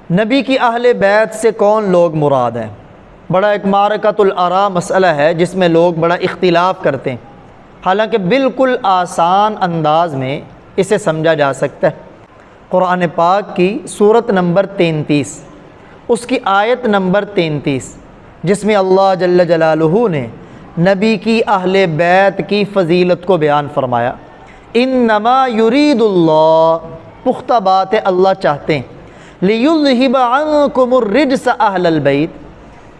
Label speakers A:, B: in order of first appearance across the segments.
A: نبی کی اہل بیت سے کون لوگ مراد ہیں؟ بڑا ایک معرکۃ الآراء مسئلہ ہے جس میں لوگ بڑا اختلاف کرتے ہیں، حالانکہ بالکل آسان انداز میں اسے سمجھا جا سکتا ہے۔ قرآن پاک کی سورت نمبر 33، اس کی آیت نمبر 33، جس میں اللہ جل جلالہ نے نبی کی اہل بیت کی فضیلت کو بیان فرمایا۔ انما یرید اللہ، پختہ بات ہے اللہ چاہتے ہیں، لیذہب عنکم الرجس اہل البیت،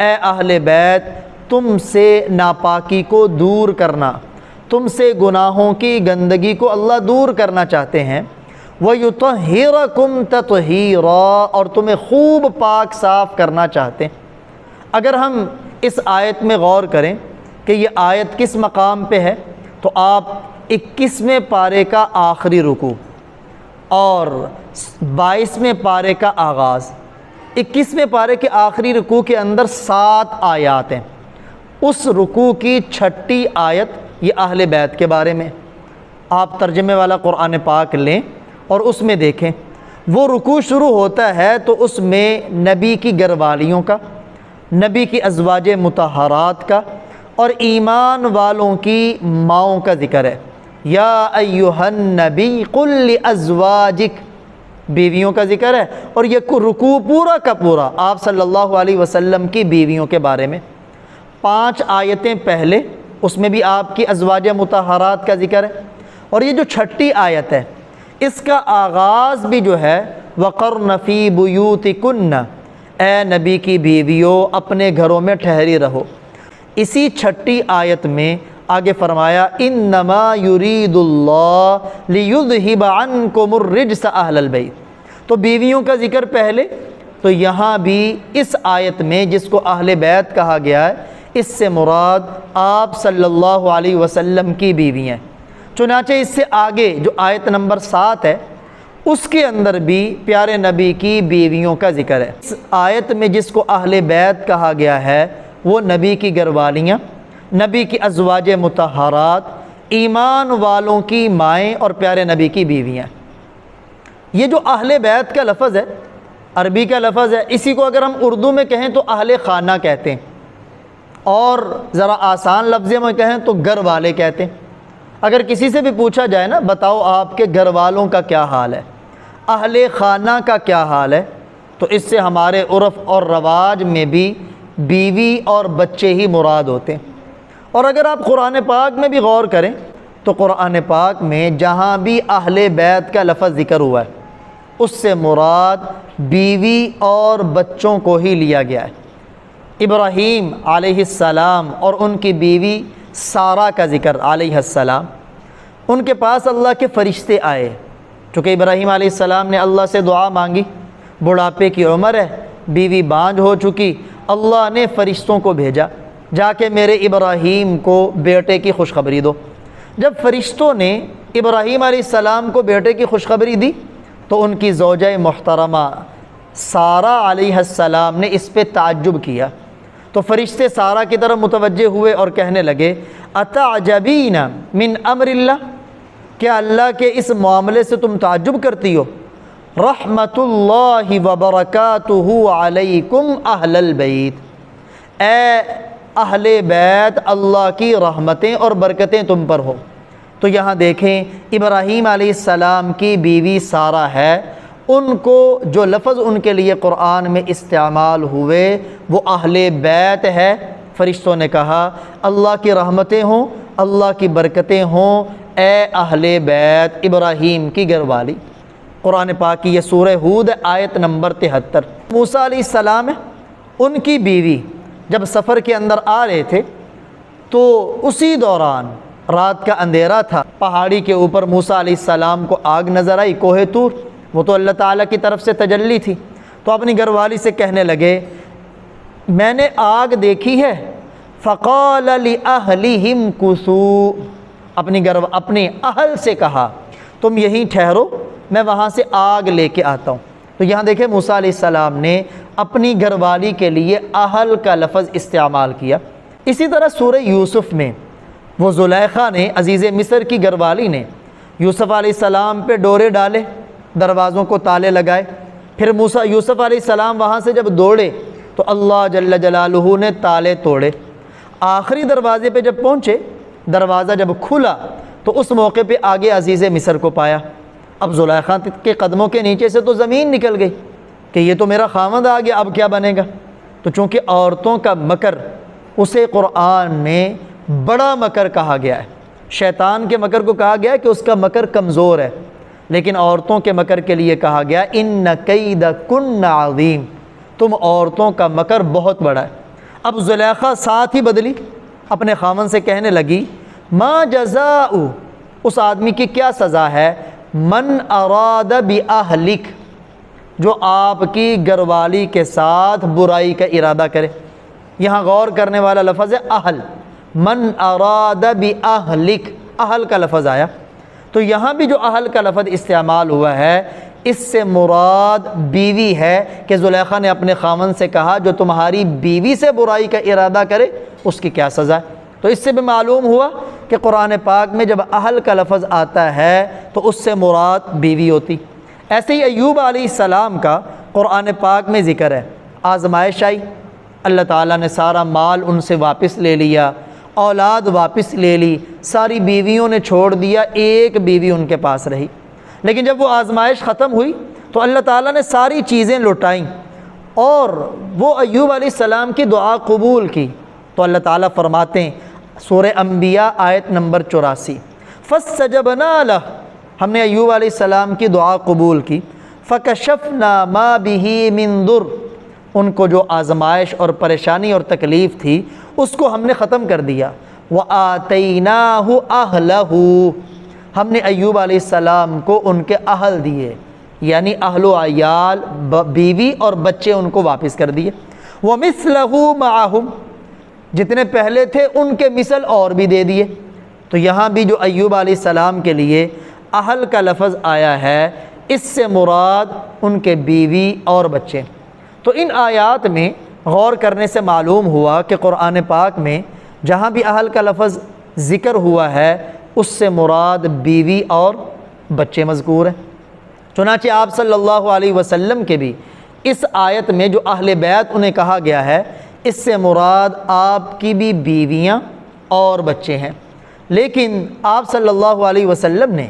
A: اے اہل بیت تم سے ناپاکی کو دور کرنا، تم سے گناہوں کی گندگی کو اللہ دور کرنا چاہتے ہیں۔ وَيُطَهِّرَكُمْ تَطْهِيرًا، اور تمہیں خوب پاک صاف کرنا چاہتے ہیں۔ اگر ہم اس آیت میں غور کریں کہ یہ آیت کس مقام پہ ہے، تو آپ 21ویں پارے کا آخری رکوع اور 22ویں پارے کا آغاز، 21ویں پارے کے آخری رکوع کے اندر 7 آیات ہیں۔ اس رکوع کی 6ٹھی آیت یہ اہل بیت کے بارے میں۔ آپ ترجمے والا قرآن پاک لیں اور اس میں دیکھیں، وہ رکوع شروع ہوتا ہے تو اس میں نبی کی گھر والیوں کا، نبی کی ازواج مطہرات کا اور ایمان والوں کی ماؤں کا ذکر ہے۔ یا ایھا النبی قل لازواجک، بیویوں کا ذکر ہے، اور یہ رکوع پورا کا پورا آپ صلی اللہ علیہ وسلم کی بیویوں کے بارے میں۔ 5 آیتیں پہلے، اس میں بھی آپ کی ازواج مطہرات کا ذکر ہے، اور یہ جو 6ٹھی آیت ہے اس کا آغاز بھی جو ہے وَقَرْنَ فِي بُيُوتِكُنَّ، اے نبی کی بیویوں اپنے گھروں میں ٹھہری رہو۔ اسی 6ٹھی آیت میں آگے فرمایا انما یرید اللہ لیذہب عنکم الرجس اہل البیت، تو بیویوں کا ذکر پہلے، تو یہاں بھی اس آیت میں جس کو اہل بیت کہا گیا ہے اس سے مراد آپ صلی اللہ علیہ وسلم کی بیوی ہیں۔ چنانچہ اس سے آگے جو آیت نمبر 7 ہے اس کے اندر بھی پیارے نبی کی بیویوں کا ذکر ہے۔ اس آیت میں جس کو اہل بیت کہا گیا ہے وہ نبی کی گھر والیاں، نبی کی ازواج مطہرات، ایمان والوں کی مائیں اور پیارے نبی کی بیویاں۔ یہ جو اہل بیت کا لفظ ہے عربی کا لفظ ہے، اسی کو اگر ہم اردو میں کہیں تو اہل خانہ کہتے ہیں، اور ذرا آسان لفظ میں کہیں تو گھر والے کہتے ہیں۔ اگر کسی سے بھی پوچھا جائے نا بتاؤ آپ کے گھر والوں کا کیا حال ہے، اہل خانہ کا کیا حال ہے، تو اس سے ہمارے عرف اور رواج میں بھی بیوی اور بچے ہی مراد ہوتے ہیں۔ اور اگر آپ قرآن پاک میں بھی غور کریں تو قرآن پاک میں جہاں بھی اہل بیت کا لفظ ذکر ہوا ہے اس سے مراد بیوی اور بچوں کو ہی لیا گیا ہے۔ ابراہیم علیہ السلام اور ان کی بیوی سارہ کا ذکر علیہ السلام، ان کے پاس اللہ کے فرشتے آئے، چونکہ ابراہیم علیہ السلام نے اللہ سے دعا مانگی، بڑھاپے کی عمر ہے، بیوی بانجھ ہو چکی، اللہ نے فرشتوں کو بھیجا جا کے میرے ابراہیم کو بیٹے کی خوشخبری دو۔ جب فرشتوں نے ابراہیم علیہ السلام کو بیٹے کی خوشخبری دی تو ان کی زوجہ محترمہ سارہ علیہ السلام نے اس پہ تعجب کیا، تو فرشتے سارہ کی طرف متوجہ ہوئے اور کہنے لگے اتعجبین من امر اللہ، کیا اللہ کے اس معاملے سے تم تعجب کرتی ہو؟ رحمت اللہ وبرکاتہ علیکم اہل البیت، اے اہل بیت اللہ کی رحمتیں اور برکتیں تم پر ہو۔ تو یہاں دیکھیں ابراہیم علیہ السلام کی بیوی سارہ ہے، ان کو جو لفظ ان کے لیے قرآن میں استعمال ہوئے وہ اہل بیت ہے۔ فرشتوں نے کہا اللہ کی رحمتیں ہوں، اللہ کی برکتیں ہوں اے اہل بیت ابراہیم کی گھر والی۔ قرآن پاک کی یہ سورہ ہود آیت نمبر 73۔ موسیٰ علیہ السلام ان کی بیوی جب سفر کے اندر آ رہے تھے تو اسی دوران رات کا اندھیرا تھا، پہاڑی کے اوپر موسیٰ علیہ السلام کو آگ نظر آئی، کوہ طور، وہ تو اللہ تعالیٰ کی طرف سے تجلی تھی، تو اپنی گھر والی سے کہنے لگے میں نے آگ دیکھی ہے۔ فقال لأہلہم کثوا، اپنے اہل سے کہا تم یہیں ٹھہرو، میں وہاں سے آگ لے کے آتا ہوں۔ تو یہاں دیکھیں موسیٰ علیہ السلام نے اپنی گھر والی کے لیے اہل کا لفظ استعمال کیا۔ اسی طرح سورہ یوسف میں وہ زلیخا نے، عزیز مصر کی گھر والی نے یوسف علیہ السلام پہ ڈورے ڈالے، دروازوں کو تالے لگائے، پھر موسیٰ یوسف علیہ السلام وہاں سے جب دوڑے تو اللہ جل جلالہ نے تالے توڑے، آخری دروازے پہ جب پہنچے، دروازہ جب کھلا تو اس موقع پہ آگے عزیز مصر کو پایا۔ اب زلیخا کے قدموں کے نیچے سے تو زمین نکل گئی کہ یہ تو میرا خاوند آ گیا، اب کیا بنے گا؟ تو چونکہ عورتوں کا مکر اسے قرآن میں بڑا مکر کہا گیا ہے، شیطان کے مکر کو کہا گیا ہے کہ اس کا مکر کمزور ہے، لیکن عورتوں کے مکر کے لیے کہا گیا ان کیدکن عظیم، تم عورتوں کا مکر بہت بڑا ہے۔ اب زلیخا ساتھ ہی بدلی، اپنے خاوند سے کہنے لگی ما جزاء، اس آدمی کی کیا سزا ہے، من اراد باہلک، جو آپ کی گھر والی کے ساتھ برائی کا ارادہ کرے۔ یہاں غور کرنے والا لفظ ہے اہل، من اراد باہلک، اہل کا لفظ آیا، تو یہاں بھی جو اہل کا لفظ استعمال ہوا ہے اس سے مراد بیوی ہے کہ زلیخا نے اپنے خاوند سے کہا جو تمہاری بیوی سے برائی کا ارادہ کرے اس کی کیا سزا ہے۔ تو اس سے بھی معلوم ہوا کہ قرآن پاک میں جب اہل کا لفظ آتا ہے تو اس سے مراد بیوی ہوتی۔ ایسے ہی ایوب علیہ السلام کا قرآن پاک میں ذکر ہے، آزمائش آئی، اللہ تعالیٰ نے سارا مال ان سے واپس لے لیا، اولاد واپس لے لی، ساری بیویوں نے چھوڑ دیا، ایک بیوی ان کے پاس رہی۔ لیکن جب وہ آزمائش ختم ہوئی تو اللہ تعالیٰ نے ساری چیزیں لوٹائیں اور وہ ایوب علیہ السلام کی دعا قبول کی۔ تو اللہ تعالیٰ فرماتے ہیں سورہ انبیاء آیت نمبر 84، فاستجبنا لہ، ہم نے ایوب علیہ السلام کی دعا قبول کی، فکشفنا ما بہ من ضر، ان کو جو آزمائش اور پریشانی اور تکلیف تھی اس کو ہم نے ختم کر دیا، وآتیناہ اہلہ، ہم نے ایوب علیہ السلام کو ان کے اہل دیے، یعنی اہل و عیال، بیوی اور بچے ان کو واپس کر دیے، ومثلہ معہم، جتنے پہلے تھے ان کے مثل اور بھی دے دیے۔ تو یہاں بھی جو ایوب علیہ السلام کے لیے اہل کا لفظ آیا ہے اس سے مراد ان کے بیوی اور بچے۔ تو ان آیات میں غور کرنے سے معلوم ہوا کہ قرآن پاک میں جہاں بھی اہل کا لفظ ذکر ہوا ہے اس سے مراد بیوی اور بچے مذکور ہیں۔ چنانچہ آپ صلی اللہ علیہ وسلم کے بھی اس آیت میں جو اہل بیت انہیں کہا گیا ہے اس سے مراد آپ کی بھی بیویاں اور بچے ہیں۔ لیکن آپ صلی اللہ علیہ وسلم نے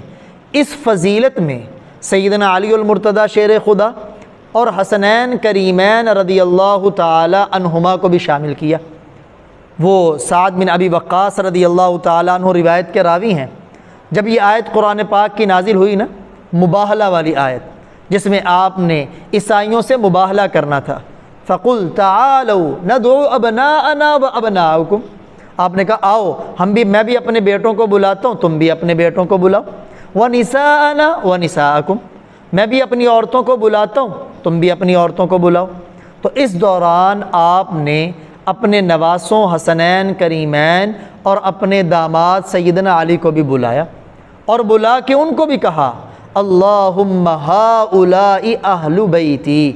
A: اس فضیلت میں سیدنا علی المرتضیٰ شیر خدا اور حسنین کریمین رضی اللہ تعالی عنہما کو بھی شامل کیا۔ وہ سعد بن ابی وقاص رضی اللہ تعالیٰ عنہ روایت کے راوی ہیں۔ جب یہ آیت قرآن پاک کی نازل ہوئی نا، مباہلہ والی آیت جس میں آپ نے عیسائیوں سے مباہلہ کرنا تھا، فَقُلْ تَعَالَوْا نَدْعُوا أَبْنَاءَنَا وَأَبْنَاءَكُمْ، آپ نے کہا آؤ میں بھی اپنے بیٹوں کو بلاتا ہوں، تم بھی اپنے بیٹوں کو بلاؤ، وَنِسَاءَنَا وَنِسَاءَكُمْ، میں بھی اپنی عورتوں کو بلاتا ہوں، تم بھی اپنی عورتوں کو بلاؤ۔ تو اس دوران آپ نے اپنے نواسوں حسنین کریمین اور اپنے داماد سیدنا علی کو بھی بلایا اور بلا کے ان کو بھی کہا اللہم ہؤلاء اہل بیتی،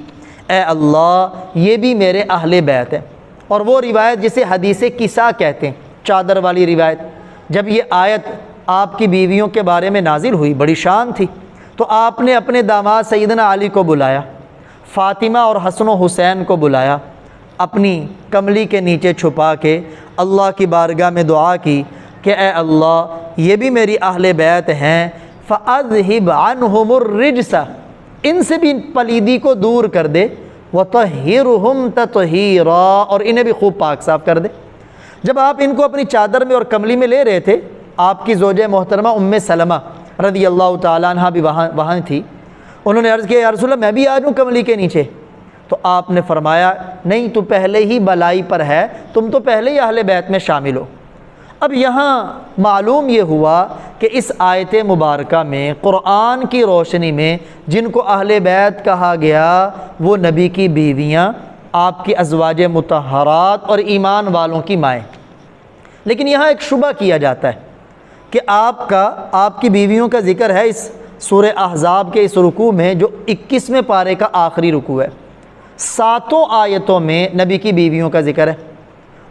A: اے اللہ یہ بھی میرے اہل بیت ہیں۔ اور وہ روایت جسے حدیث کسا کہتے ہیں، چادر والی روایت، جب یہ آیت آپ کی بیویوں کے بارے میں نازل ہوئی، بڑی شان تھی، تو آپ نے اپنے داماد سیدنا علی کو بلایا، فاطمہ اور حسن و حسین کو بلایا، اپنی کملی کے نیچے چھپا کے اللہ کی بارگاہ میں دعا کی کہ اے اللہ یہ بھی میری اہل بیت ہیں، فَأَذْهِبْ عَنْهُمُ الرِّجْسَ، ان سے بھی پلیدی کو دور کر دے، وَطَهِّرْهُمْ تَطْهِيرًا، اور انہیں بھی خوب پاک صاف کر دے۔ جب آپ ان کو اپنی چادر میں اور کملی میں لے رہے تھے، آپ کی زوجہ محترمہ ام سلمہ رضی اللہ تعالیٰ عنہ بھی وہاں تھی، انہوں نے عرض کیا یا رسول اللہ میں بھی آ جاؤں کملی کے نیچے؟ تو آپ نے فرمایا نہیں، تو پہلے ہی بلائی پر ہے، تم تو پہلے ہی اہل بیت میں شامل ہو۔ اب یہاں معلوم یہ ہوا کہ اس آیت مبارکہ میں قرآن کی روشنی میں جن کو اہل بیت کہا گیا وہ نبی کی بیویاں، آپ کی ازواج مطہرات اور ایمان والوں کی مائیں۔ لیکن یہاں ایک شبہ کیا جاتا ہے کہ آپ کی بیویوں کا ذکر ہے اس سورہ احزاب کے اس رکوع میں جو 21ویں پارے کا آخری رکوع ہے، 7 آیتوں میں نبی کی بیویوں کا ذکر ہے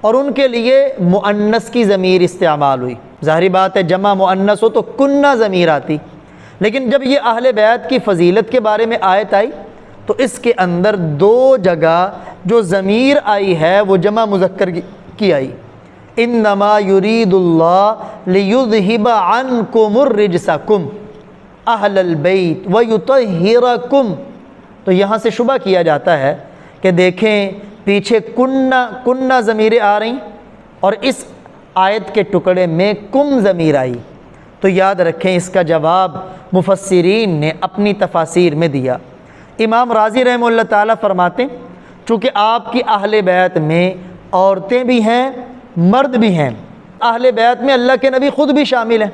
A: اور ان کے لیے مؤنث کی ضمیر استعمال ہوئی۔ ظاہری بات ہے جمع مؤنث ہو تو کنہ ضمیر آتی، لیکن جب یہ اہل بیت کی فضیلت کے بارے میں آیت آئی تو اس کے اندر دو جگہ جو ضمیر آئی ہے وہ جمع مذکر کی آئی، انما یرید اللہ لیذہب عنکم الرجسکم اہل البیت ویطہرکم۔ تو یہاں سے شبہ کیا جاتا ہے کہ دیکھیں پیچھے کنہ ضمیریں آ رہی اور اس آیت کے ٹکڑے میں کم ضمیر آئی، تو یاد رکھیں اس کا جواب مفسرین نے اپنی تفاسیر میں دیا۔ امام راضی رحمہ اللہ تعالیٰ فرماتے ہیں چونکہ آپ کی اہل بیت میں عورتیں بھی ہیں مرد بھی ہیں، اہل بیت میں اللہ کے نبی خود بھی شامل ہیں،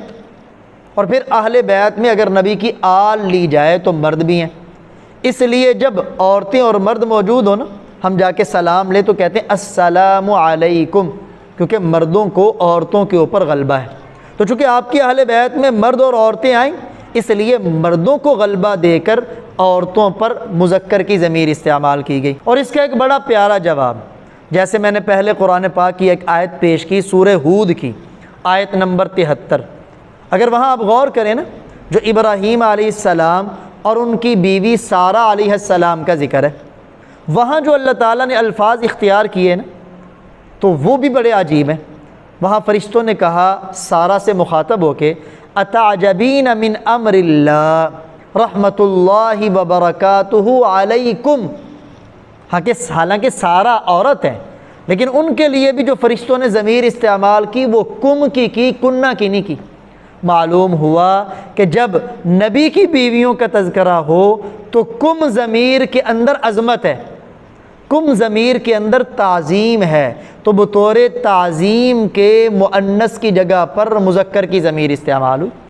A: اور پھر اہل بیت میں اگر نبی کی آل لی جائے تو مرد بھی ہیں، اس لیے جب عورتیں اور مرد موجود ہو نا، ہم جا کے سلام لیں تو کہتے ہیں السلام علیکم، کیونکہ مردوں کو عورتوں کے اوپر غلبہ ہے۔ تو چونکہ آپ کی اہل بیت میں مرد اور عورتیں آئیں، اس لیے مردوں کو غلبہ دے کر عورتوں پر مذکر کی ضمیر استعمال کی گئی۔ اور اس کا ایک بڑا پیارا جواب، جیسے میں نے پہلے قرآن پاک کی ایک آیت پیش کی سورہ ہود کی آیت نمبر 73، اگر وہاں آپ غور کریں نا، جو ابراہیم علیہ السلام اور ان کی بیوی سارہ علیہ السلام کا ذکر ہے، وہاں جو اللہ تعالیٰ نے الفاظ اختیار کیے نا تو وہ بھی بڑے عجیب ہیں۔ وہاں فرشتوں نے کہا سارہ سے مخاطب ہو کے اتعجبین من امر اللہ رحمت اللہ وبرکاتہ علیکم، حالانکہ سارہ عورت ہے لیکن ان کے لیے بھی جو فرشتوں نے ضمیر استعمال کی وہ کم کی کنہ کی نہیں کی۔ معلوم ہوا کہ جب نبی کی بیویوں کا تذکرہ ہو تو کم ضمیر کے اندر عظمت ہے، کم ضمیر کے اندر تعظیم ہے، تو بطور تعظیم کے مؤنث کی جگہ پر مذکر کی ضمیر استعمال ہوئی۔